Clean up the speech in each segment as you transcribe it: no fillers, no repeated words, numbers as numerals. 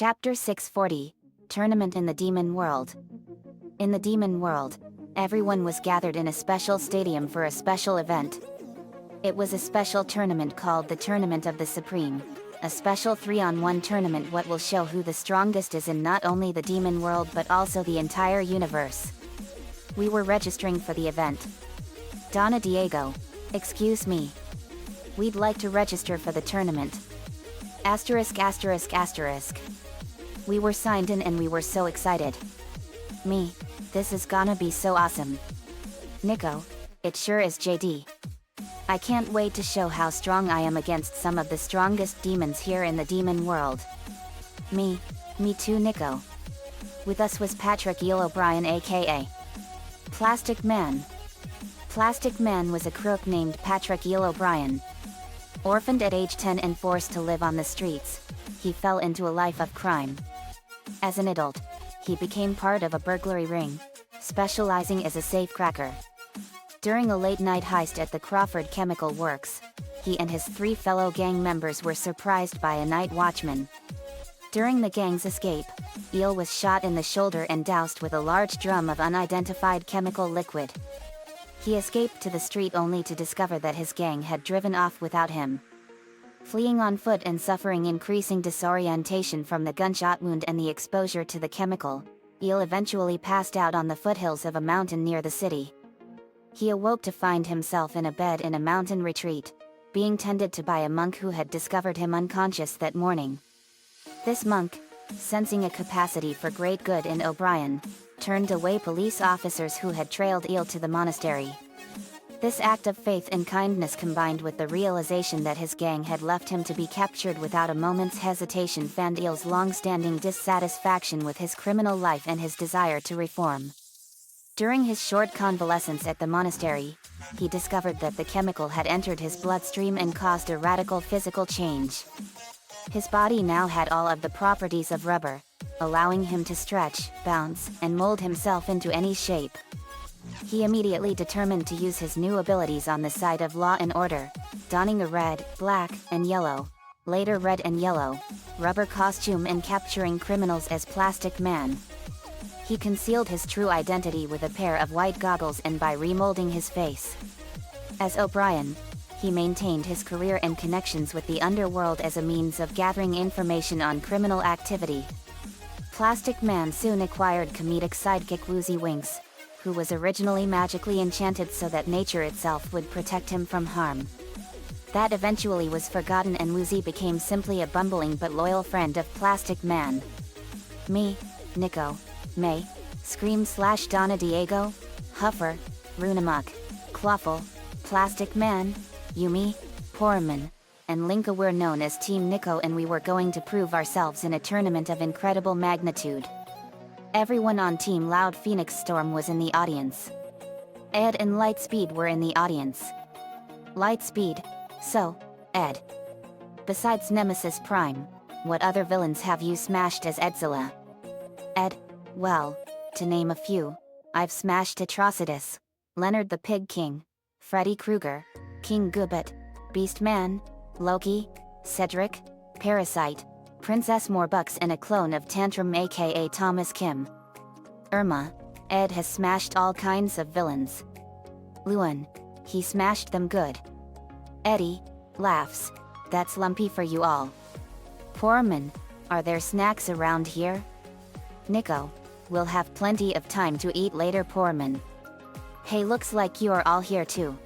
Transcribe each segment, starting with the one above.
Chapter 640, Tournament in the Demon World. In the Demon World, everyone was gathered in a special stadium for a special event. It was a special tournament called the Tournament of the Supreme, a special 3-on-1 tournament what will show who the strongest is in not only the Demon World but also the entire universe. We were registering for the event. Donna Diego, excuse me. We'd like to register for the tournament. Asterisk asterisk asterisk. We were signed in and we were so excited. Me, this is gonna be so awesome. Nico, it sure is JD. I can't wait to show how strong I am against some of the strongest demons here in the demon world. Me too Nico. With us was Patrick Eel O'Brien aka Plastic Man. Plastic Man was a crook named Patrick Eel O'Brien. Orphaned at age 10 and forced to live on the streets, he fell into a life of crime. As an adult, he became part of a burglary ring, specializing as a safecracker. During a late-night heist at the Crawford Chemical Works, he and his 3 fellow gang members were surprised by a night watchman. During the gang's escape, Eel was shot in the shoulder and doused with a large drum of unidentified chemical liquid. He escaped to the street only to discover that his gang had driven off without him. Fleeing on foot and suffering increasing disorientation from the gunshot wound and the exposure to the chemical, Eel eventually passed out on the foothills of a mountain near the city. He awoke to find himself in a bed in a mountain retreat, being tended to by a monk who had discovered him unconscious that morning. This monk, sensing a capacity for great good in O'Brien, turned away police officers who had trailed Eel to the monastery. This act of faith and kindness combined with the realization that his gang had left him to be captured without a moment's hesitation fanned Eel's long-standing dissatisfaction with his criminal life and his desire to reform. During his short convalescence at the monastery, he discovered that the chemical had entered his bloodstream and caused a radical physical change. His body now had all of the properties of rubber, allowing him to stretch, bounce, and mold himself into any shape. He immediately determined to use his new abilities on the side of law and order, donning a red, black, and yellow, later red and yellow, rubber costume and capturing criminals as Plastic Man. He concealed his true identity with a pair of white goggles and by remolding his face. As O'Brien, he maintained his career and connections with the underworld as a means of gathering information on criminal activity. Plastic Man soon acquired comedic sidekick Woozy Winks, who was originally magically enchanted so that nature itself would protect him from harm. That eventually was forgotten and Woozy became simply a bumbling but loyal friend of Plastic Man. Me, Nico, May, Scream/Donna Diego, Huffer, Runamuk, Clawful, Plastic Man, Yumi, Poorman, and Linka were known as Team Nico and we were going to prove ourselves in a tournament of incredible magnitude. Everyone on Team Loud Phoenix Storm was in the audience. Ed and Lightspeed were in the audience. Lightspeed, so, Ed. Besides Nemesis Prime, what other villains have you smashed as Edzilla? Ed, well, to name a few, I've smashed Atrocitus, Leonard the Pig King, Freddy Krueger, King Goobit, Beastman, Loki, Cedric, Parasite, Princess Morbucks and a clone of Tantrum aka Thomas Kim. Irma, Ed has smashed all kinds of villains. Luan, he smashed them good. Eddie, laughs, that's lumpy for you all. Poorman, are there snacks around here? Nico, we'll have plenty of time to eat later Poorman. Hey, looks like you are all here too.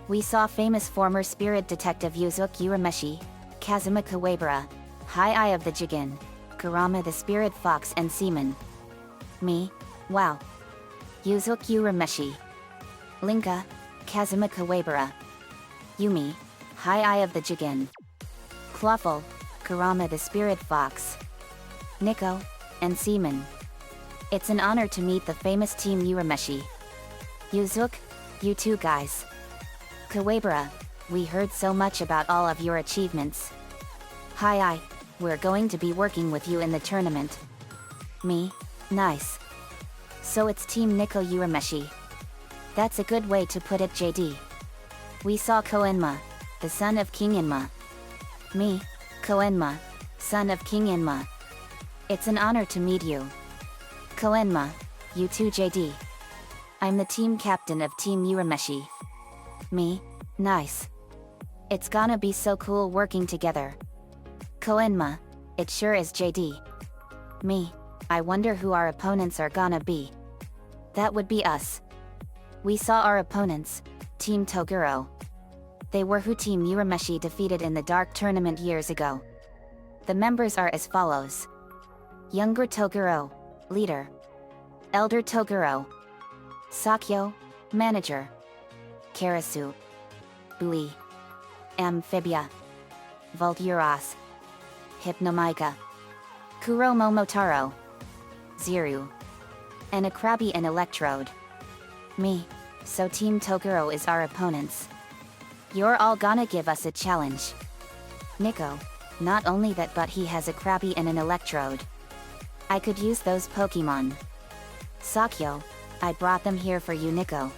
We saw famous former spirit detective Yusuk Urameshi, Kazuma Kawabara, High Eye of the Jigen, Kurama the Spirit Fox and Seaman. Me, wow. Yusuk Urameshi. Linka, Kazuma Kawabara. Yumi, High Eye of the Jigen. Clawful, Kurama the Spirit Fox. Nico, and Seaman. It's an honor to meet the famous Team Urameshi. Yuzuk, you too guys. Kawabara, we heard so much about all of your achievements. Hi, we're going to be working with you in the tournament. Me, nice. So it's Team Nico Urameshi. That's a good way to put it JD. We saw Koenma, the son of King Inma. Me, Koenma, son of King Inma. It's an honor to meet you. Kalenma, you too JD. I'm the team captain of Team Urameshi. Me? Nice. It's gonna be so cool working together. Kalenma, it sure is JD. Me, I wonder who our opponents are gonna be. That would be us. We saw our opponents, Team Toguro. They were who Team Urameshi defeated in the Dark Tournament years ago. The members are as follows. Younger Toguro, leader. Elder Toguro. Sakyo, manager. Karasu. Bui. Amphibia. Volturas. Hypnomika. Kuromo Motaro. Ziru. And a Krabi and Electrode. Me, so Team Toguro is our opponents. You're all gonna give us a challenge. Nico, not only that but he has a Krabi and an Electrode. I could use those Pokemon. Sakyo, I brought them here for you Nico.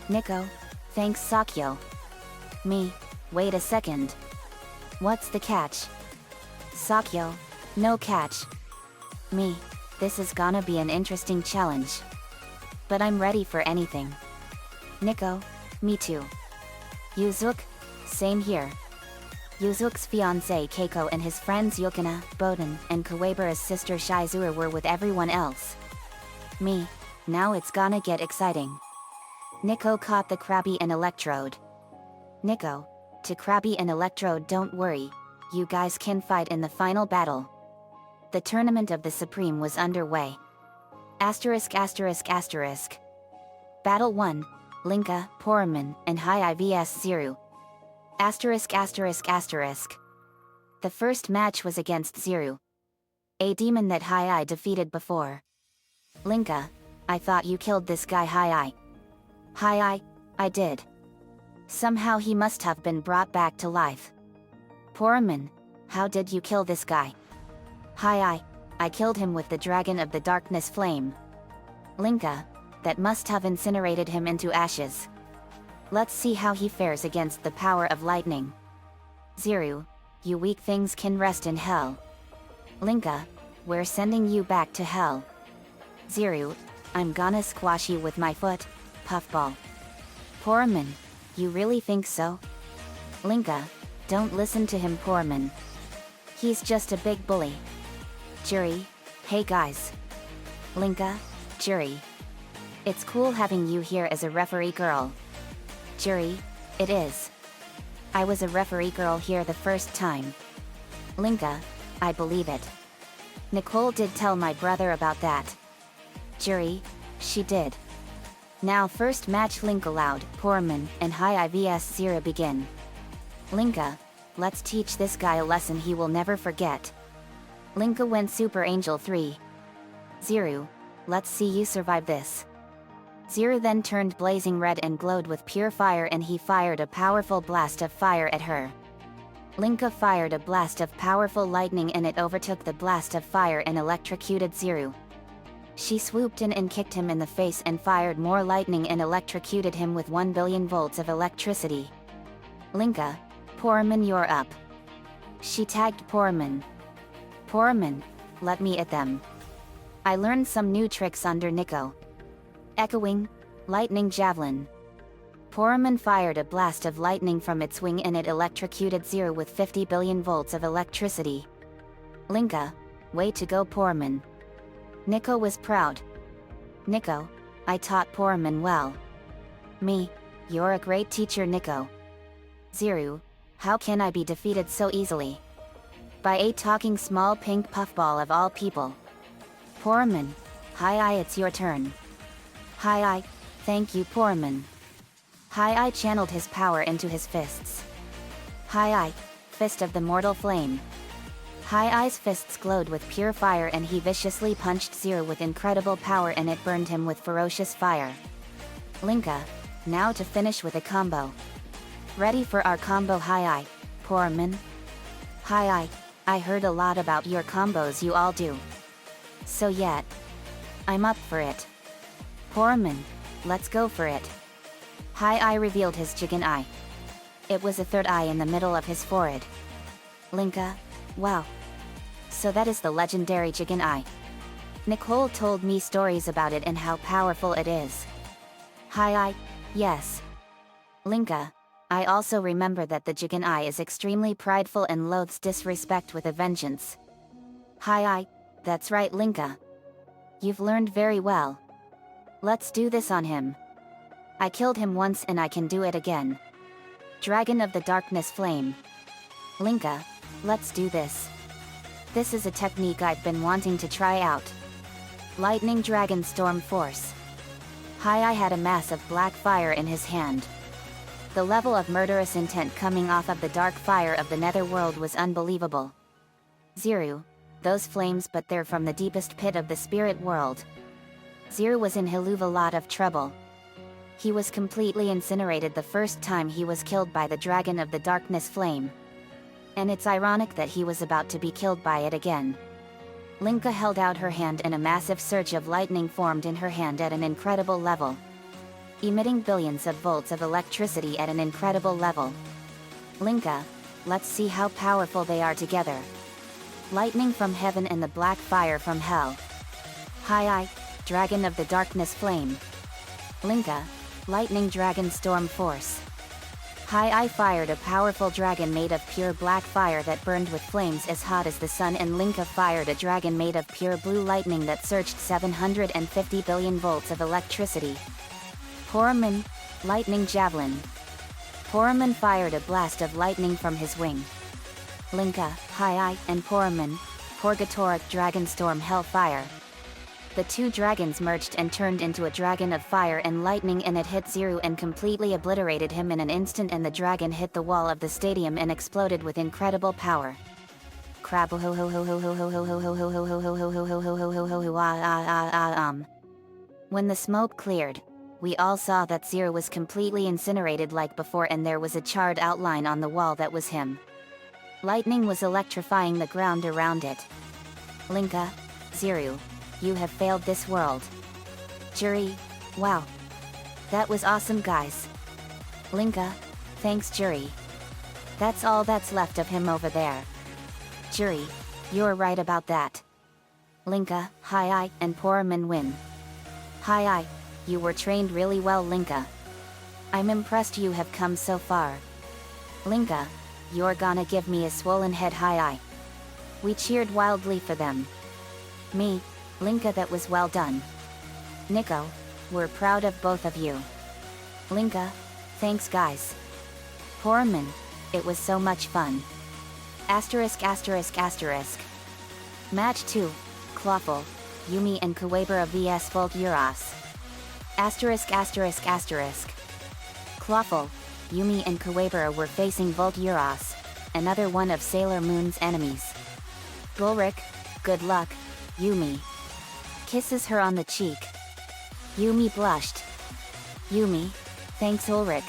Nico, thanks Sakyo. Me, wait a second. What's the catch? Sakyo, no catch. Me, this is gonna be an interesting challenge. But I'm ready for anything. Nico, me too. Yuzuk, same here. Yuzuk's fiancé Keiko and his friends Yukina, Boden, and Kawabara's sister Shizuru were with everyone else. Me, now it's gonna get exciting. Nico caught the Krabi and Electrode. Nico, to Krabi and Electrode don't worry, you guys can fight in the final battle. The tournament of the Supreme was underway. Asterisk asterisk asterisk. Battle 1, Linka, Poraman, and Hai vs Ziru. Asterisk asterisk asterisk. The first match was against Ziru, a demon that Hai defeated before. Linka, I thought you killed this guy Hai. Hai, I did. Somehow he must have been brought back to life. Poraman, how did you kill this guy? Hai, I killed him with the Dragon of the Darkness Flame. Linka, that must have incinerated him into ashes. Let's see how he fares against the power of lightning. Ziru, you weak things can rest in hell. Linka, we're sending you back to hell. Ziru, I'm gonna squash you with my foot, puffball. Poraman, you really think so? Linka, don't listen to him Poraman. He's just a big bully. Jury, hey guys. Linka, Jury. It's cool having you here as a referee girl. Jury, it is. I was a referee girl here the first time. Linka, I believe it. Nicole did tell my brother about that. Jury, she did. Now first match Linka loud, Poraman, and Hai vs Zira begin. Linka, let's teach this guy a lesson he will never forget. Linka went Super Angel 3. Ziru, let's see you survive this. Ziru then turned blazing red and glowed with pure fire and he fired a powerful blast of fire at her. Linka fired a blast of powerful lightning and it overtook the blast of fire and electrocuted Ziru. She swooped in and kicked him in the face and fired more lightning and electrocuted him with 1 billion volts of electricity. Linka, Poraman you're up. She tagged Poraman. Poraman, let me at them. I learned some new tricks under Nico. Echoing, lightning javelin. Poraman fired a blast of lightning from its wing and it electrocuted Ziru with 50 billion volts of electricity. Linka, way to go Poraman. Nico was proud. Nico, I taught Poraman well. Me, you're a great teacher Nico. Ziru, how can I be defeated so easily? By a talking small pink puffball of all people. Poraman, Hai it's your turn. Hai, thank you Poraman. Hai channeled his power into his fists. Hai, fist of the mortal flame. Hai's fists glowed with pure fire and he viciously punched Ziru with incredible power and it burned him with ferocious fire. Linka, now to finish with a combo. Ready for our combo Hai, Poraman? Hai, I heard a lot about your combos you all do. So yet, I'm up for it. Poraman, let's go for it. Hai revealed his Jigen eye. It was a third eye in the middle of his forehead. Linka, wow. So that is the legendary Dragon Eye. Nicole told me stories about it and how powerful it is. Hi, yes. Linka, I also remember that the Dragon Eye is extremely prideful and loathes disrespect with a vengeance. Hi, that's right Linka. You've learned very well. Let's do this on him. I killed him once and I can do it again. Dragon of the Darkness Flame. Linka, let's do this. This is a technique I've been wanting to try out. Lightning Dragon Storm Force. Hi had a mass of black fire in his hand. The level of murderous intent coming off of the dark fire of the netherworld was unbelievable. Zero, those flames, but they're from the deepest pit of the spirit world. Zero was in a lot of trouble. He was completely incinerated the first time he was killed by the Dragon of the Darkness Flame. And it's ironic that he was about to be killed by it again. Linka held out her hand and a massive surge of lightning formed in her hand at an incredible level, emitting billions of volts of electricity at an incredible level. Linka, let's see how powerful they are together. Lightning from heaven and the black fire from hell. Hi, Dragon of the Darkness Flame. Linka, Lightning Dragon Storm Force. I fired a powerful dragon made of pure black fire that burned with flames as hot as the sun, and Linka fired a dragon made of pure blue lightning that surged 750 billion volts of electricity. Poraman, Lightning Javelin. Poraman fired a blast of lightning from his wing. Linka, and Poraman, Purgatoric Dragon Storm Hellfire. The two dragons merged and turned into a dragon of fire and lightning, and it hit Zero and completely obliterated him in an instant, and the dragon hit the wall of the stadium and exploded with incredible power. Crab. When the smoke cleared, we all saw that Zero was completely incinerated like before, and there was a charred outline on the wall that was him. Lightning was electrifying the ground around it. Linka, Zero, you have failed this world. Jury, wow. That was awesome guys. Linka, thanks Jury. That's all that's left of him over there. Jury, you're right about that. Linka, and Poraman win. You were trained really well Linka. I'm impressed you have come so far. Linka, you're gonna give me a swollen head. We cheered wildly for them. Me, Linka, that was well done. Nico, we're proud of both of you. Linka, thanks guys. Poraman, it was so much fun. Asterisk. Match 2, Clawful, Yumi and Kuwabara vs Volt Uras. Asterisk. Clawful, Yumi and Kuwabara were facing Volt Uras, another one of Sailor Moon's enemies. Gulrick, good luck, Yumi. Kisses her on the cheek. Yumi blushed. Yumi, thanks Ulrich.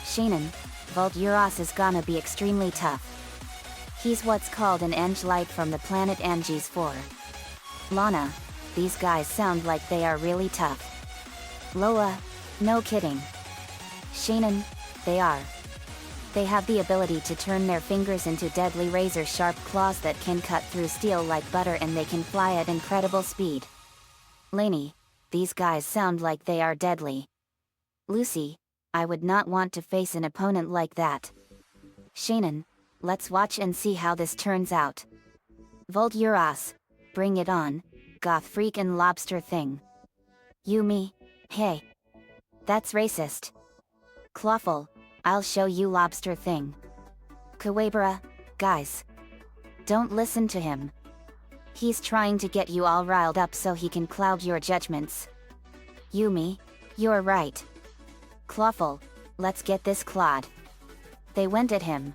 Shannon, Volt Uras is gonna be extremely tough. He's what's called an Angelite from the planet Anges 4. Lana, these guys sound like they are really tough. Lola, no kidding. Shannon, they are. They have the ability to turn their fingers into deadly razor-sharp claws that can cut through steel like butter, and they can fly at incredible speed. Lainey, these guys sound like they are deadly. Lucy, I would not want to face an opponent like that. Shannon, let's watch and see how this turns out. Volt Uras, bring it on, goth freak and lobster thing. Yumi, hey. That's racist. Clawful, I'll show you lobster thing. Kuwabara, guys. Don't listen to him. He's trying to get you all riled up so he can cloud your judgments. Yumi, you're right. Clawful, let's get this clawed. They went at him.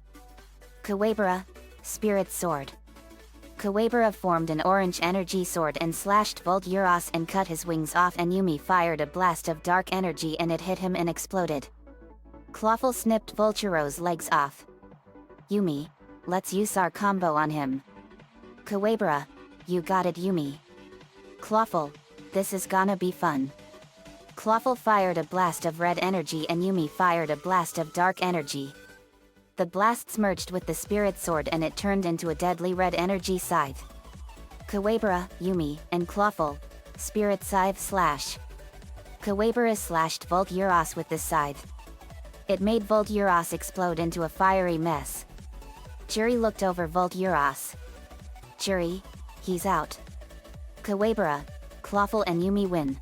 Kuwabara, Spirit Sword. Kuwabara formed an orange energy sword and slashed Volt Uras and cut his wings off, and Yumi fired a blast of dark energy and it hit him and exploded. Clawful snipped Vulturo's legs off. Yumi, let's use our combo on him. Kuwabara, you got it Yumi. Clawful, this is gonna be fun. Clawful fired a blast of red energy and Yumi fired a blast of dark energy. The blasts merged with the spirit sword and it turned into a deadly red energy scythe. Kawabara, Yumi, and Clawful. Spirit scythe slash. Kawabara slashed Volturos with this scythe. It made Volturos explode into a fiery mess. Juri looked over Volturos. Juri, he's out. Kawabara, Clawful and Yumi win.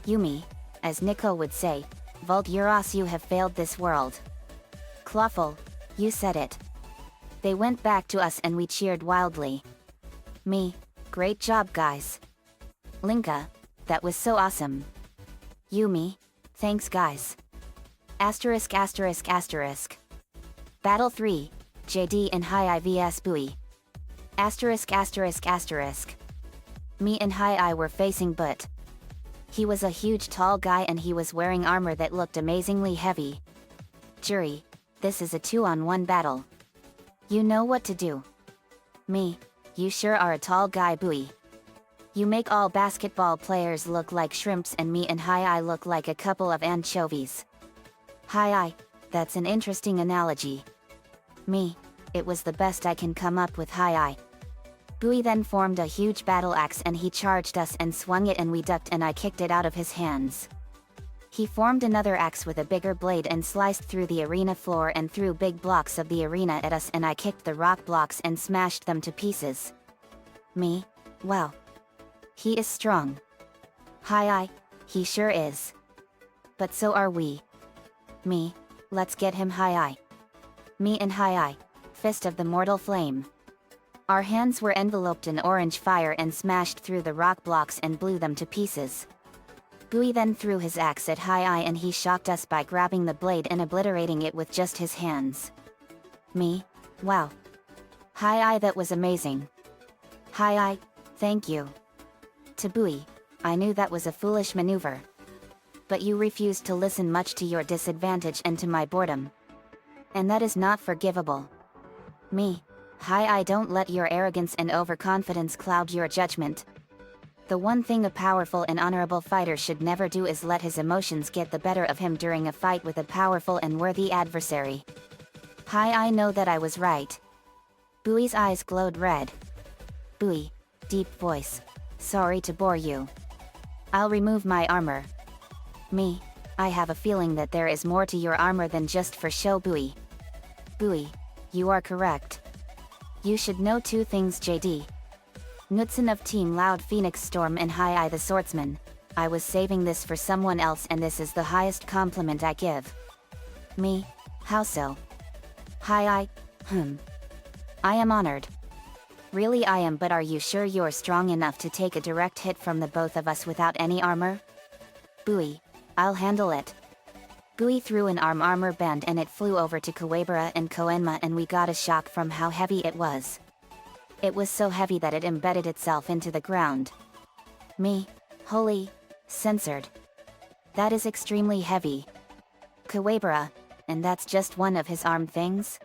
Yumi, as Nico would say, Volturos, you have failed this world. Clawful, you said it. They went back to us and we cheered wildly. Me, great job guys. Linka, that was so awesome. Yumi, thanks guys. Asterisk asterisk asterisk. Battle 3, JD and Hai vs Bui. Asterisk asterisk asterisk. Me and Hai were facing But. He was a huge tall guy and he was wearing armor that looked amazingly heavy. Juri, this is a 2-on-1 battle. You know what to do. Me, you sure are a tall guy Bui. You make all basketball players look like shrimps and me and Hai look like a couple of anchovies. Hai, that's an interesting analogy. Me, it was the best I can come up with Hai. Bui then formed a huge battle axe and he charged us and swung it and we ducked and I kicked it out of his hands. He formed another axe with a bigger blade and sliced through the arena floor and threw big blocks of the arena at us and I kicked the rock blocks and smashed them to pieces. Me, wow. He is strong. Hai, he sure is. But so are we. Me, let's get him Hai. Me and Hai, fist of the mortal flame. Our hands were enveloped in orange fire and smashed through the rock blocks and blew them to pieces. Bui then threw his axe at Hai and he shocked us by grabbing the blade and obliterating it with just his hands. Me, wow. Hai, that was amazing. Hai, thank you. To Bui, I knew that was a foolish maneuver. But you refused to listen much to your disadvantage and to my boredom. And that is not forgivable. Me, Hai, don't let your arrogance and overconfidence cloud your judgment. The one thing a powerful and honorable fighter should never do is let his emotions get the better of him during a fight with a powerful and worthy adversary. Hai, I know that I was right. Bui's eyes glowed red. Bui, deep voice. Sorry to bore you. I'll remove my armor. Me, I have a feeling that there is more to your armor than just for show Bui. Bui, you are correct. You should know 2 things JD. Knudsen of Team Loud Phoenix Storm and Hai the Swordsman. I was saving this for someone else and this is the highest compliment I give. Me, how so? Hai, I am honored. Really I am, but are you sure you're strong enough to take a direct hit from the both of us without any armor? Bui, I'll handle it. Bui threw an armor band and it flew over to Kawabara and Koenma and we got a shock from how heavy it was. It was so heavy that it embedded itself into the ground. Me, holy, censored. That is extremely heavy. Kawabara, and that's just one of his arm things?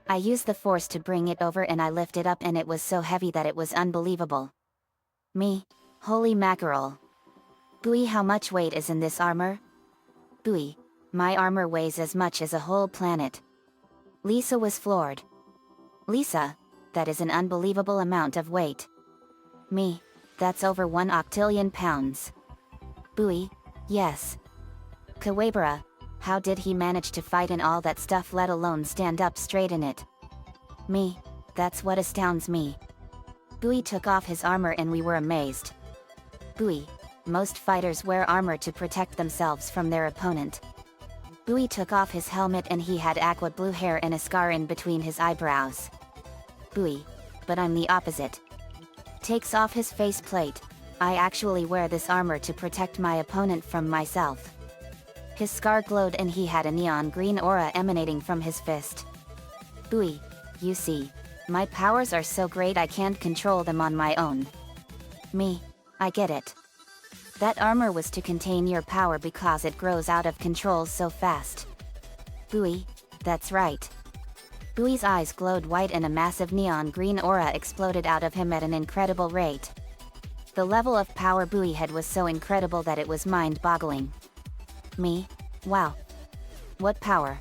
I used the force to bring it over and I lifted up and it was so heavy that it was unbelievable. Me, holy mackerel. Bui, how much weight is in this armor? Bui, my armor weighs as much as a whole planet. Lisa was floored. Lisa, that is an unbelievable amount of weight. Me, that's over 1 octillion pounds. Bui, yes. Kawabara, how did he manage to fight in all that stuff, let alone stand up straight in it? Me, that's what astounds me. Bui took off his armor and we were amazed. Bui, most fighters wear armor to protect themselves from their opponent. Bui took off his helmet and he had aqua blue hair and a scar in between his eyebrows. Bui, but I'm the opposite. Takes off his face plate. I actually wear this armor to protect my opponent from myself. His scar glowed and he had a neon green aura emanating from his fist. Bui, you see, my powers are so great I can't control them on my own. Me, I get it. That armor was to contain your power because it grows out of control so fast. Bui, that's right. Bui's eyes glowed white and a massive neon green aura exploded out of him at an incredible rate. The level of power Bui had was so incredible that it was mind-boggling. Me, wow. What power?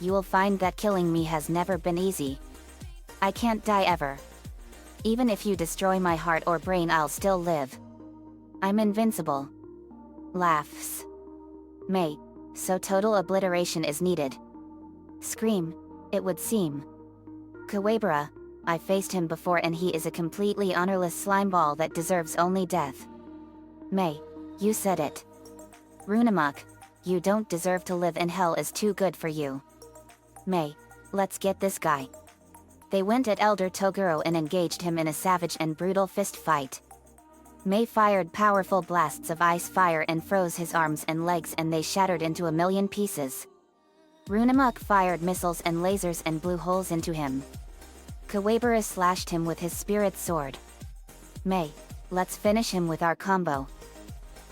you will find that killing me has never been easy. I can't die ever. Even if you destroy my heart or brain, I'll still live. I'm invincible. Laughs. May, so total obliteration is needed. Scream, it would seem. Kawabara, I faced him before and he is a completely honorless slimeball that deserves only death. May, you said it. Runamuk, you don't deserve to live in hell, is too good for you. May, let's get this guy. They went at Elder Toguro and engaged him in a savage and brutal fist fight. May fired powerful blasts of ice fire and froze his arms and legs, and they shattered into a million pieces. Runamuk fired missiles and lasers and blew holes into him. Kawabara slashed him with his spirit sword. May, let's finish him with our combo.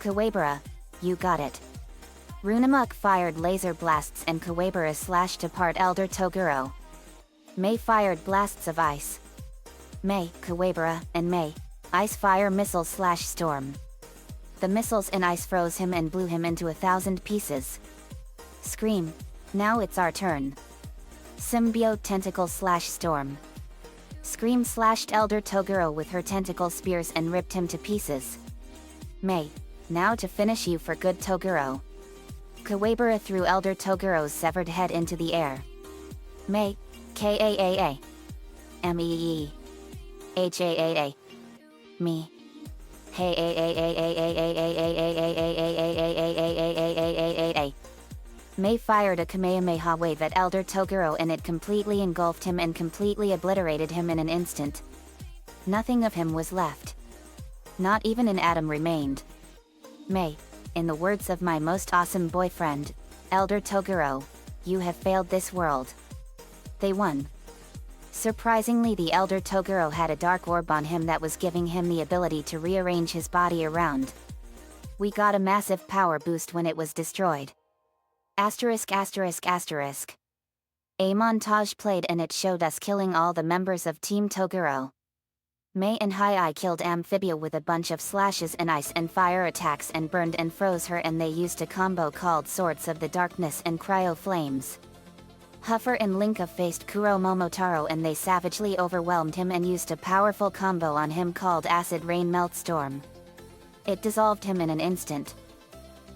Kawabara, you got it. Runamuk fired laser blasts and Kawabara slashed apart Elder Toguro. May fired blasts of ice. May, Kawabara, and May, ice fire missile / storm. The missiles and ice froze him and blew him into 1,000 pieces. Scream, now it's our turn. Symbiote tentacle / storm. Scream slashed Elder Toguro with her tentacle spears and ripped him to pieces. May, now to finish you for good, Toguro. Kawabara threw Elder Toguro's severed head into the air. May, Kaa. Mee. Haa. Me. May fired a Kamehameha wave at Elder Toguro and it completely engulfed him and completely obliterated him in an instant. Nothing of him was left. Not even an atom remained. May, in the words of my most awesome boyfriend, Elder Toguro, you have failed this world. They won. Surprisingly, the Elder Toguro had a dark orb on him that was giving him the ability to rearrange his body around. We got a massive power boost when it was destroyed. A montage played and it showed us killing all the members of Team Toguro. May and Hai killed Amphibia with a bunch of slashes and ice and fire attacks and burned and froze her, and they used a combo called Swords of the Darkness and Cryo Flames. Huffer and Linka faced Kuro Momotaro and they savagely overwhelmed him and used a powerful combo on him called Acid Rain Melt Storm. It dissolved him in an instant.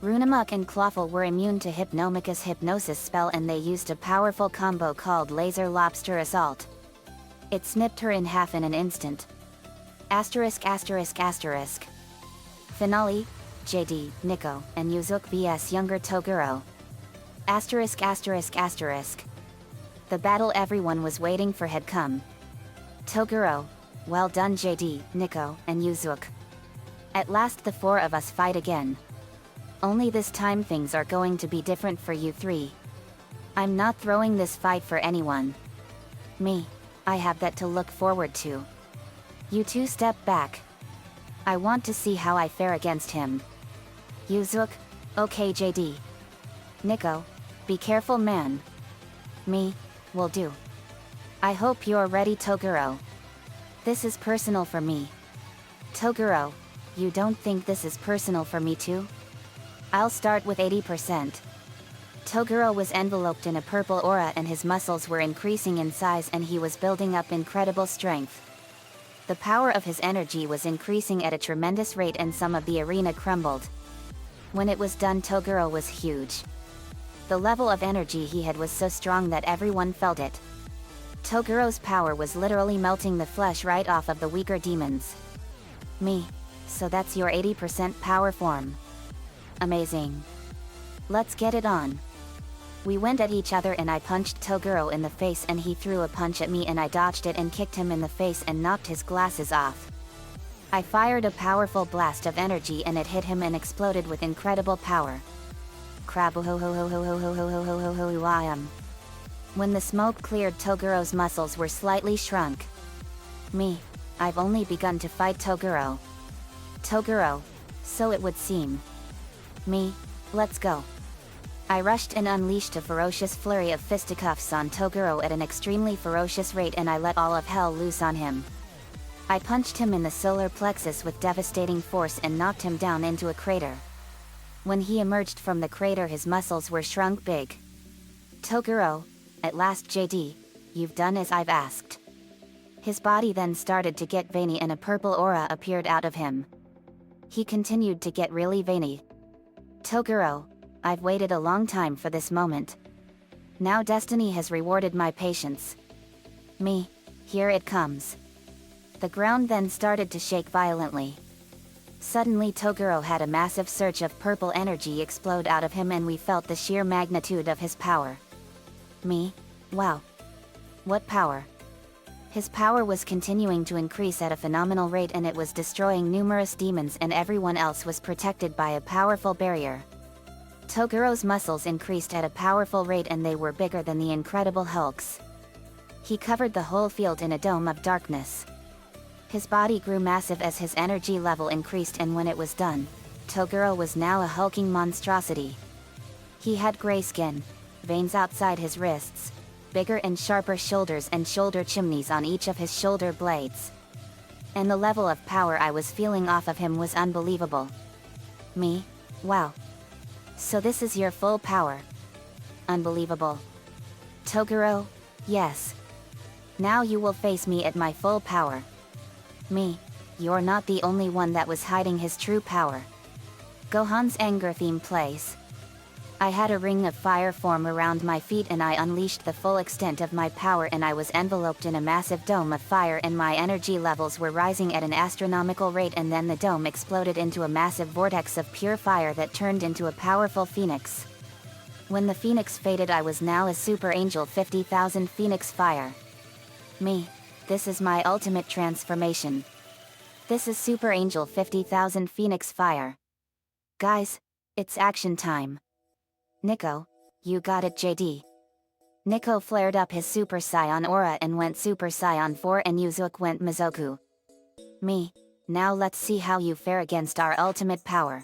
Runamuk and Clawful were immune to Hypnomicus Hypnosis spell and they used a powerful combo called Laser Lobster Assault. It snipped her in half in an instant. Finale, JD, Nico, and Yuzuki vs Younger Toguro. The battle everyone was waiting for had come. Toguro, well done JD, Nico, and Yuzuki. At last the four of us fight again. Only this time things are going to be different for you three. I'm not throwing this fight for anyone. Me, I have that to look forward to. You two step back. I want to see how I fare against him. Yuzuki, okay JD. Nico, be careful man. Me, will do. I hope you're ready Toguro. This is personal for me. Toguro, you don't think this is personal for me too? I'll start with 80%. Toguro was enveloped in a purple aura and his muscles were increasing in size and he was building up incredible strength. The power of his energy was increasing at a tremendous rate and some of the arena crumbled. When it was done, Toguro was huge. The level of energy he had was so strong that everyone felt it. Toguro's power was literally melting the flesh right off of the weaker demons. Me, so that's your 80% power form. Amazing. Let's get it on. We went at each other and I punched Toguro in the face and he threw a punch at me and I dodged it and kicked him in the face and knocked his glasses off. I fired a powerful blast of energy and it hit him and exploded with incredible power. When the smoke cleared, Toguro's muscles were slightly shrunk. Me, I've only begun to fight Toguro. Toguro, so it would seem. Me, let's go. I rushed and unleashed a ferocious flurry of fisticuffs on Toguro at an extremely ferocious rate and I let all of hell loose on him. I punched him in the solar plexus with devastating force and knocked him down into a crater. When he emerged from the crater, his muscles were shrunk big. Toguro, At last JD, you've done as I've asked. His body then started to get veiny and a purple aura appeared out of him. He continued to get really veiny. Toguro, I've waited a long time for this moment. Now destiny has rewarded my patience. Me, here it comes. The ground then started to shake violently. Suddenly Toguro had a massive surge of purple energy explode out of him and we felt the sheer magnitude of his power. Me, wow. What power? His power was continuing to increase at a phenomenal rate and it was destroying numerous demons and everyone else was protected by a powerful barrier. Toguro's muscles increased at a powerful rate and they were bigger than the Incredible Hulk's. He covered the whole field in a dome of darkness. His body grew massive as his energy level increased and when it was done, Toguro was now a hulking monstrosity. He had gray skin, veins outside his wrists, bigger and sharper shoulders and shoulder chimneys on each of his shoulder blades. And the level of power I was feeling off of him was unbelievable. Me, wow. So this is your full power. Unbelievable. Toguro, yes. Now you will face me at my full power. Me, you're not the only one that was hiding his true power. Gohan's anger theme plays. I had a ring of fire form around my feet and I unleashed the full extent of my power and I was enveloped in a massive dome of fire and my energy levels were rising at an astronomical rate and then the dome exploded into a massive vortex of pure fire that turned into a powerful phoenix. When the phoenix faded I was now a super angel 50,000 phoenix fire. Me, this is my ultimate transformation. This is super angel 50,000 phoenix fire. Guys, it's action time. Nico, you got it JD. Nico flared up his Super Saiyan aura and went Super Saiyan 4 and Yuzuki went Mizoku. Me, now let's see how you fare against our ultimate power.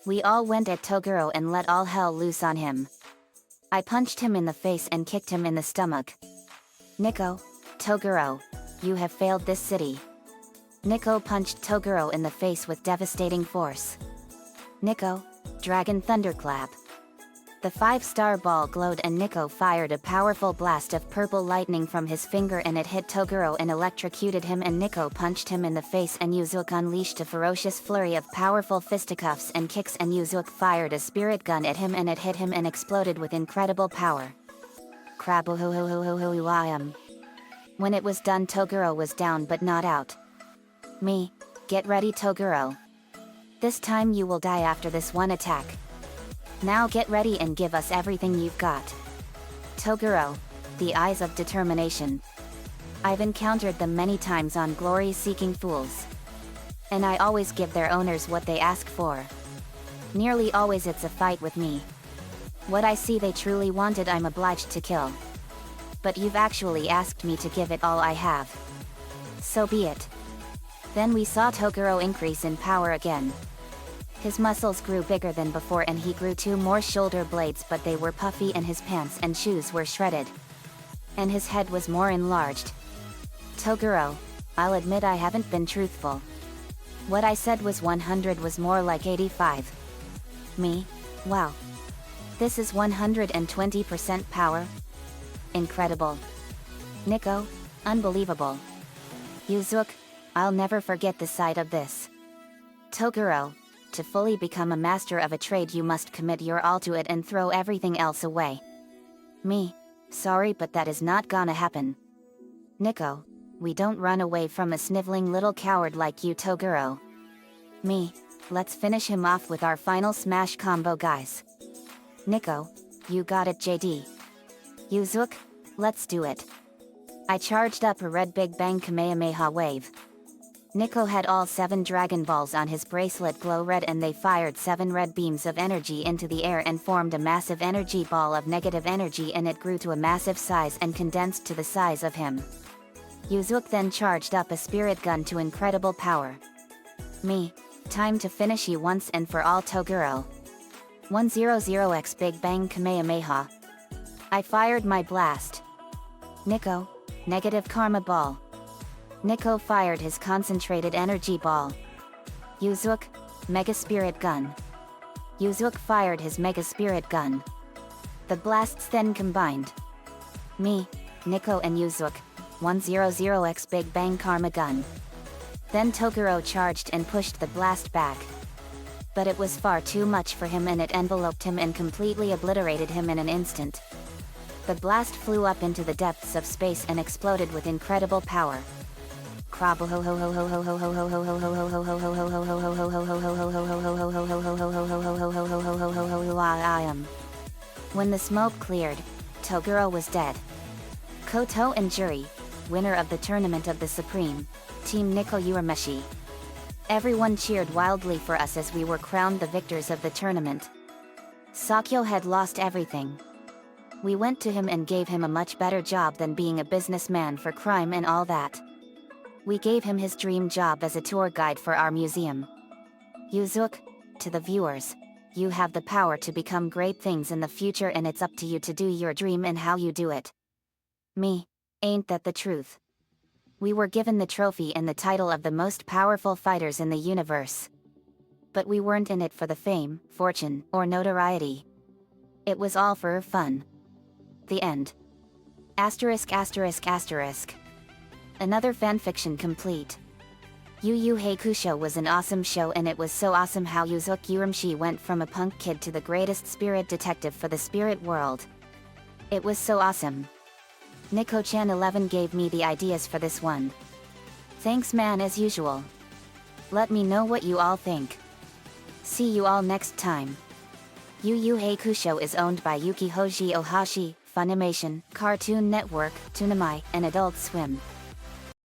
We all went at Toguro and let all hell loose on him. I punched him in the face and kicked him in the stomach. Nico, Toguro, you have failed this city. Nico punched Toguro in the face with devastating force. Nico, Dragon Thunderclap. The 5-star ball glowed and Nico fired a powerful blast of purple lightning from his finger and it hit Toguro and electrocuted him and Nico punched him in the face and Yuzuki unleashed a ferocious flurry of powerful fisticuffs and kicks and Yuzuki fired a spirit gun at him and it hit him and exploded with incredible power. Crab-o-ho-ho-ho-ho-ho-I-am. When it was done Toguro was down but not out. Me, get ready Toguro. This time you will die after this one attack. Now get ready and give us everything you've got. Toguro, the eyes of determination. I've encountered them many times on glory-seeking fools. And I always give their owners what they ask for. Nearly always it's a fight with me. What I see they truly wanted I'm obliged to kill. But you've actually asked me to give it all I have. So be it. Then we saw Toguro increase in power again. His muscles grew bigger than before and he grew 2 more shoulder blades but they were puffy and his pants and shoes were shredded. And his head was more enlarged. Toguro, I'll admit I haven't been truthful. What I said was 100 was more like 85. Me, wow. This is 120% power? Incredible. Nico, unbelievable. Yuzuki, I'll never forget the sight of this. Toguro, to fully become a master of a trade you must commit your all to it and throw everything else away. Me, sorry but that is not gonna happen. Nico, we don't run away from a sniveling little coward like you Toguro. Me, let's finish him off with our final smash combo guys. Nico, you got it JD. Yuzuki, let's do it. I charged up a red Big Bang Kamehameha wave. Nico had all 7 Dragon Balls on his bracelet glow red and they fired 7 red beams of energy into the air and formed a massive energy ball of negative energy and it grew to a massive size and condensed to the size of him. Yuzuki then charged up a spirit gun to incredible power. Me, time to finish you once and for all Toguro. 100x Big Bang Kamehameha. I fired my blast. Nico, negative karma ball. Nico fired his concentrated energy ball. Yuzuki, Mega Spirit Gun. Yuzuki fired his Mega Spirit Gun. The blasts then combined. Me, Nico and Yuzuk, 100x Big Bang Karma Gun. Then Toguro charged and pushed the blast back. But it was far too much for him and it enveloped him and completely obliterated him in an instant. The blast flew up into the depths of space and exploded with incredible power. When the smoke cleared, Toguro was dead. Koto and Juri, winner of the tournament of the Supreme, Team Nico Urameshi. Everyone cheered wildly for us as we were crowned the victors of the tournament. Sakyo had lost everything. We went to him and gave him a much better job than being a businessman for crime and all that. We gave him his dream job as a tour guide for our museum. Yuzuk, to the viewers, you have the power to become great things in the future and it's up to you to do your dream and how you do it. Me, ain't that the truth? We were given the trophy and the title of the most powerful fighters in the universe. But we weren't in it for the fame, fortune, or notoriety. It was all for fun. The end. ******. Another fanfiction complete. Yu Yu Hakusho was an awesome show and it was so awesome how Yuzuk Urameshi went from a punk kid to the greatest spirit detective for the spirit world. It was so awesome. Nico-chan 11 gave me the ideas for this one. Thanks man as usual. Let me know what you all think. See you all next time. Yu Yu Hakusho is owned by Yuki Hoji Ohashi, Funimation, Cartoon Network, Toonami, and Adult Swim.